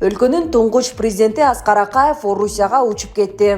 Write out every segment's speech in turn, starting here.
Өлкөнүн туңгуч президенти Аскар Акаев Орусияга учуп кетти.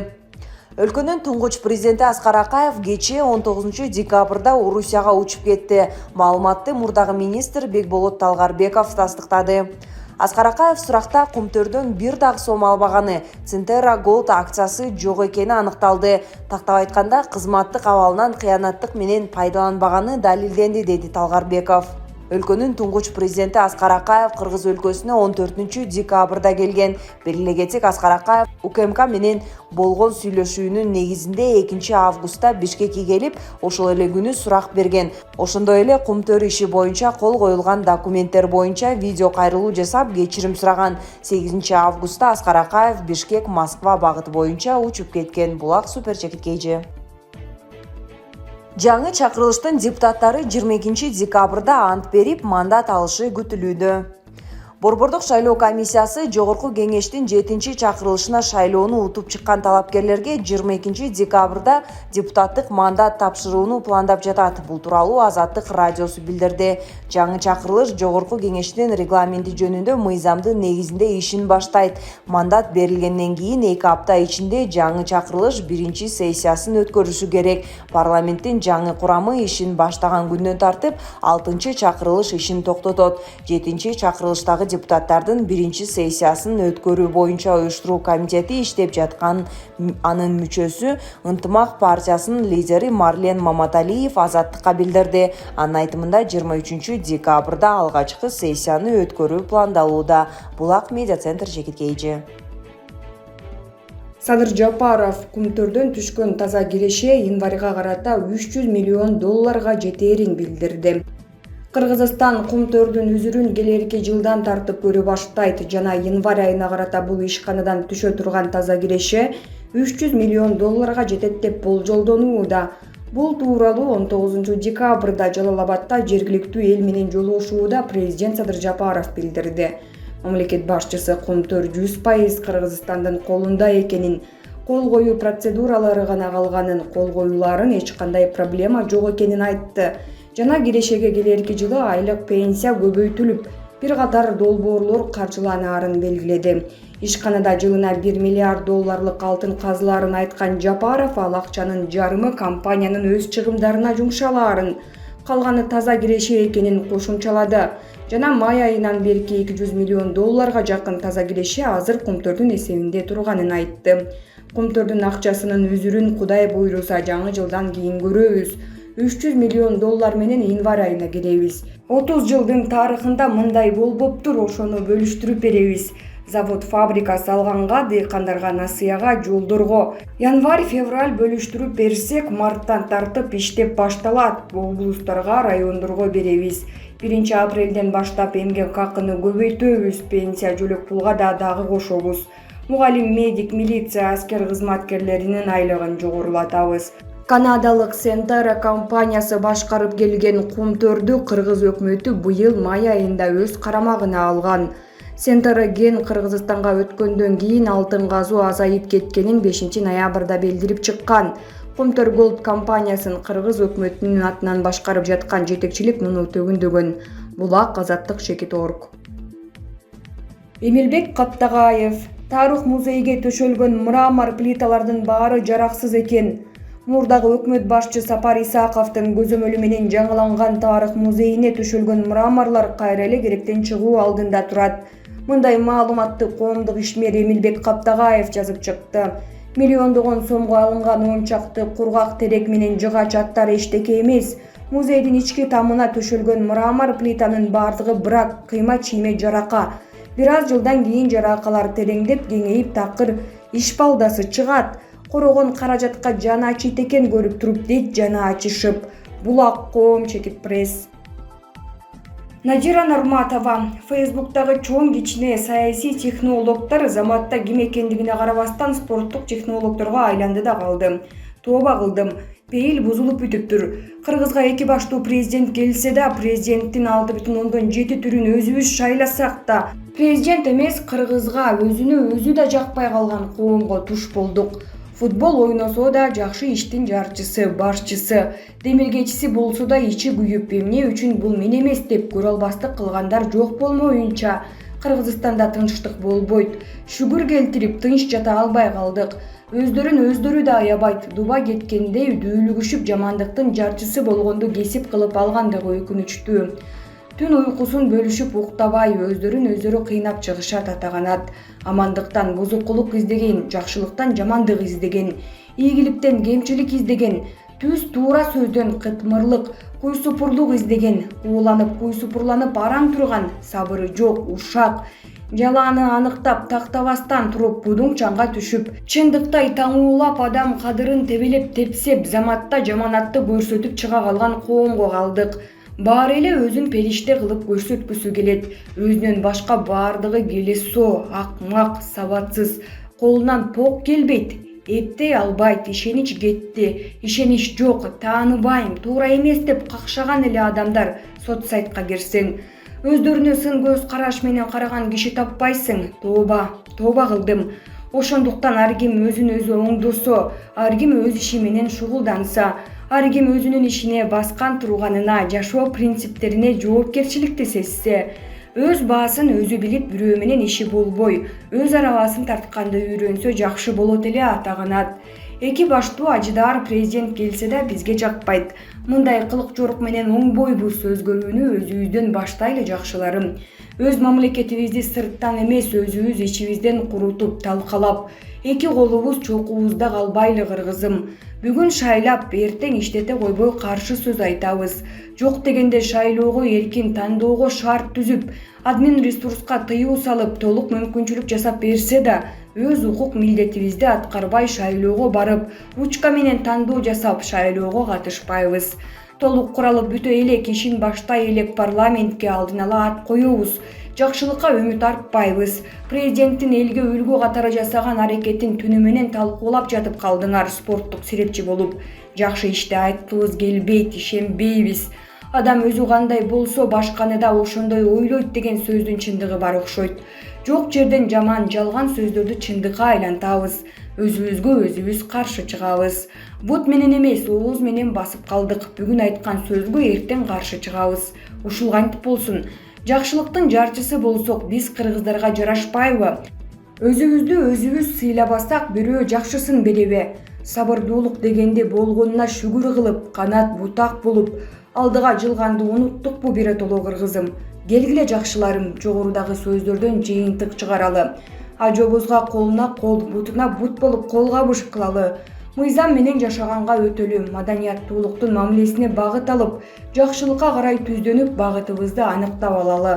Өлкөнүн туңгуч президенти Аскар Акаев кечээ 19 декабрда Орусияга учуп кетти. Маалыматты мурдагы министр Бекболот Талгарбеков тастыктады. Аскар Акаев суракта Кумтөрдөн бир дагы сом албаганы, Центера Голд акциясы жок экени аныкталды. Тактап айтканда, кызматтык абалынан кыянаттык менен пайдаланбаганы далилденди, деди Талгарбеков. Өлкөнүн туңгуч президенти Аскар Акаев Кыргыз өлкөсүнө 14 декабрда келген. Белгилей кетсек, Аскар Акаев УКМК менен болгон сүйлөшүүнүн негизинде 2 августта Бишкекке келип, ошол эле күнү сурак берген. Ошондой эле Кумтөр иши боюнча кол коюлган документтер боюнча видео кайрылуу жасап, кечирим сураган. 8 августта Аскар Акаев Бишкек-Москва багыты боюнча учуп кеткен. Булак Супер Чекит KG. Жаңы чакырылыштын депутаттары 22 декабрда ант берип, мандат алышы күтүлүүдө. Борбордук шайлоо комиссиясы Жогорку кеңештин 7-чакырылышына шайлоону утуп чыккан талапкерлерге 22 декабрда депутаттык мандат тапшырууну пландап жатат. Бул тууралуу Азаттык радиосу билдирди. Жаңы чакырылыш Жогорку кеңештин регламенти жөнүндө мыйзамдын негизинде ишин баштайт. Мандат берилгенден кийин 2 апта ичинде жаңы чакырылыш 1-сессиясын өткөрүшү керек. Парламенттин жаңы курамы ишин баштаган күндөн тартып 6-чакырылыш ишин токтотот. 7-чакырылыштагы депутаттардын 1-сессиясын өткөрүү боюнча уюштуруу комитети иштеп жаткан. Анын мүчөсү Ынтымак партиясынын лидери Марлен Маматалиев Азаттыкка билдирди. Анын айтымында 23 декабрда алгачкы сессияны өткөрүү пландалууда. Булак медиа центр Чекит KG. Садыр Жапаров Кумтөрдөн түшкөн таза киреше январга карата $300 миллион жетээрин билдирди. Кыргызстан Кумтөрдүн үзүрүн келерки жылдан тартып көрө баштайт. Жана январь айына карата бул ишканадан түшө турган таза киреше $300 миллион жетет деп болжолдонууда. Бул тууралуу 19 декабрда Жалал-Абадта жергиликтүү эл менен жолугушууда президент Садыр Жапаров билдирди. Мамлекет башчысы Кумтөр 100% Кыргызстандын колунда экенин, кол коюу процедуралары гана калганын, кол коюуларын эч кандай проблема жок экенин айтты. Жана кирешеге келерки жылы айлык пенсия көбөйтүлүп, бир катар долбоорлор каржыланаарын белгиледи. Ишканада жылына $1 миллиард алтын казылаарын айткан Жапаров ал акчанын жарымы компаниянын өз чыгымдарына жумшалаарын, калганы таза киреше экенин кошумчалады. Жана май айынан берки $200 миллион жакын таза киреше азыр Кумтөрдүн эсебинде турганын айтты. Кумтөрдүн акчасынын үзүрүн Кудай буйруса жаңы жылдан кийин көрөбүз. $300 миллион менен январь айына киребиз. 30 жылдын тарыхында мындай болбоптур, ошону бөлүштүрүп беребиз. Завод фабрика салганга, дыйкандарга насыяга, жолдорго январь-февраль бөлүштүрүп берсек, марттан тартып иштеп башталат. Облустарга, райондорго беребиз. 1 апрелден баштап эмгек акыны көбөйтөбүз, пенсия жөлөк пулга дагы кошобуз. Мугалим, медик, милиция, аскер кызматкерлеринин айлыгын жогорулатабыз. Канадалык Сентера компаниясы башкарып келген Кумтөрдү Кыргыз өкмөтү быйыл май айында өз карамагына алган. Сентера ген Кыргызстанга өткөндөн кийин алтын казуу азайып кеткенин 5 ноябрда билдирип чыккан. Кумтөр Голд компаниясын Кыргыз өкмөтүнүн атынан башкарып жаткан жетекчилик муну төгүндөгөн. Булак Азаттык Чекит.org. Эмилбек Каптагаев: Тарых музейге төшөлгөн мрамор плиталардын баары жараксыз экен. Мурдагы өкмөт башчы Сапар Исаковдун көзөмөлү менен жаңыланган Тарых музейине төшөлгөн мраморлор кайра эле керектен чыгуу алдында турат. Мындай маалыматты коомдук ишмер Эмилбек Каптагаев жазып чыкты. Миллиондогон сомго алынган 10 чакты кургак терек менен жыгач аттар эчтеке эмес. Музейдин ички тамына төшөлгөн мрамор плитанын бардыгы брак, кыйма чийме жарака. Бир аз жылдан кийин жаракалар тереңдеп, кеңейип, такыр ишпалдасы чыгат. Корогон каражатка жаны ачыйт экен көрүп туруп, дейт жаны ачышып. Булак коом Чекит пресс. Надира Нурматова: Фейсбуктагы чоң кичине саясий технологдор заматта ким экендигине карабастан спорттук технологдорго айланды да калды. Тооба кылдым. Пейил бузулуп бүтүптүр. Кыргызга 2 баштуу президент келсе да, президенттин 6,7 түрүн өзүбүз шайласак да, президент эмес, Кыргызга өзүнө да жакпай калган коомго туш болдук. Футбол ойносо да жакшы иштин жарчысы, башчысы, демиргечиси болсо да ичи күйүп, эмне үчүн бул мен эмес деп көрө албастык кылгандар жок болмоюнча, Кыргызстанда тынчтык болбойт. Шүгүр келтирип тынч жата албай калдык. Өздөрү да аябайт. Дуба кеткендей дүүлүгүшүп жамандыктын жарчысы болгонду кесип кылып алгандыгы өкүнүчтүү. Түн уйкусун бөлүшүп уктабай өздөрү кыйнап чыгышат атаганат. Амандыктан бузукулук издеген, жакшылыктан жамандык издеген, ийгиликтен кемчилик издеген, түз туура сөздөн кытмырлык, куйсупурлук издеген, куйсупурланып араң турган, сабыры жок ушак, жалааны аныктап тактабастан туруп будуң чаңга түшүп, чындыктай таңуулап адам кадырын тебелеп тепсеп, заматта жаманатты көрсөтүп чыга калган коомго калдык. Баары эле өзүн периште кылып көрсөткүсү келет. Өзүнөн башка баардыгы келесоо, акмак, сабатсыз, колунан пок келбейт. Эптей албайт, ишенич кетти, ишенич жок, тааныбайм, туура эмес деп какшаган эле адамдар сот сайтка кирсең, өздөрүнө сын көз караш менен караган киши таппайсың. Тооба кылдым. Ошондуктан ар ким өзүн өзү оңдосо, ар ким өз иши менен шугулданса, ар ким өзүнүн ишине баскан турганына, жашоо принциптерине жоопкерчиликти сезсе, өз баасын өзү билип бирөө менен иши болбой, өз арабасын тартканды үйрөнсө жакшы болот эле атаганат. Эки баштуу ажыдаар президент келсе да бизге жакпайт. Мындай кылык жорук менен оңбойбуз, өзгөрүүнү өзүбүздөн баштайлы жакшыларым. Өз мамлекетибизди сырттан эмес, өзүбүз ичибизден курутуп, талкалап, эки колубуз чокубузда калбайлы кыргызым. Бүгүн шайлап, эртең иштете койбой каршы сөз айтабыз. Жок дегенде шайлоого эркин тандоого шарт түзүп, админ ресурска тыюу салып, толук мүмкүнчүлүк жасап берсе да, өз укук милдетибизди аткарбай шайлоого барып, ручка менен тандоо жасап шайлоого катышпайбыз. Толук куралып бүтө элек, ишин баштай элек парламентке алдын ала ат коебуз. Жакшылыкка үмүт артпайбыз. Президенттин элге үлгү катары жасаган аракетин түнү менен талкуулап жатып калдыңар спорттук серепчи болуп. Жакшы ишти айткыбыз келбейт, ишенбейбиз. Адам өзү кандай болсо, башканы да ошондой ойлойт деген сөздүн чындыгы бар окшойт. Жок жерден жаман, жалган сөздөрдү чындыкка айлантабыз. Өзүбүзгө өзүбүз каршы чыгабыз. Бут менен эмес, ооз менен басып калдык. Бүгүн айткан сөзгө эртең каршы чыгабыз. Ушул кантип болсун? Жакшылыктын жарчысы болсок, биз кыргыздарга жарашпайбы? Өзүбүздү өзүбүз сыйлабасак, бирөө жакшысын береби? Сабырдуулук дегенде болгонуна шүгүр кылып, канат бутак болуп, алдыга жылганды унуттукпу биротоло кыргызым? Келгиле жакшыларым, жогорудагы сөздөрдөн жыйынтык чыгаралы. Ажобузга колуна кол, бутуна бут болуп кол кабыш кылалы. Мыйзам менен жашаганга өтөлү, маданияттуулуктун мамилесине багыт алып, жакшылыкка карай түздөнүп, багытыбызды аныктап алалы.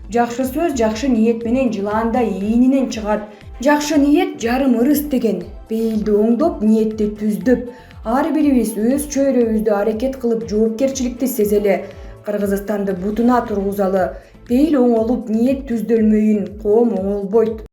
Жакшы сөз жакшы ниет менен жылаанда ийининен чыгат. Жакшы ниет жарым ырыс деген. Бейилди оңдоп, ниетти түздөп, ар бирибиз өз чөйрөбүздө аракет кылып жоопкерчиликти сезели. Кыргызстанды бутуна тургузалы. Бейил оңолуп, ниет түздөлмөйүн, коом оңолбойт.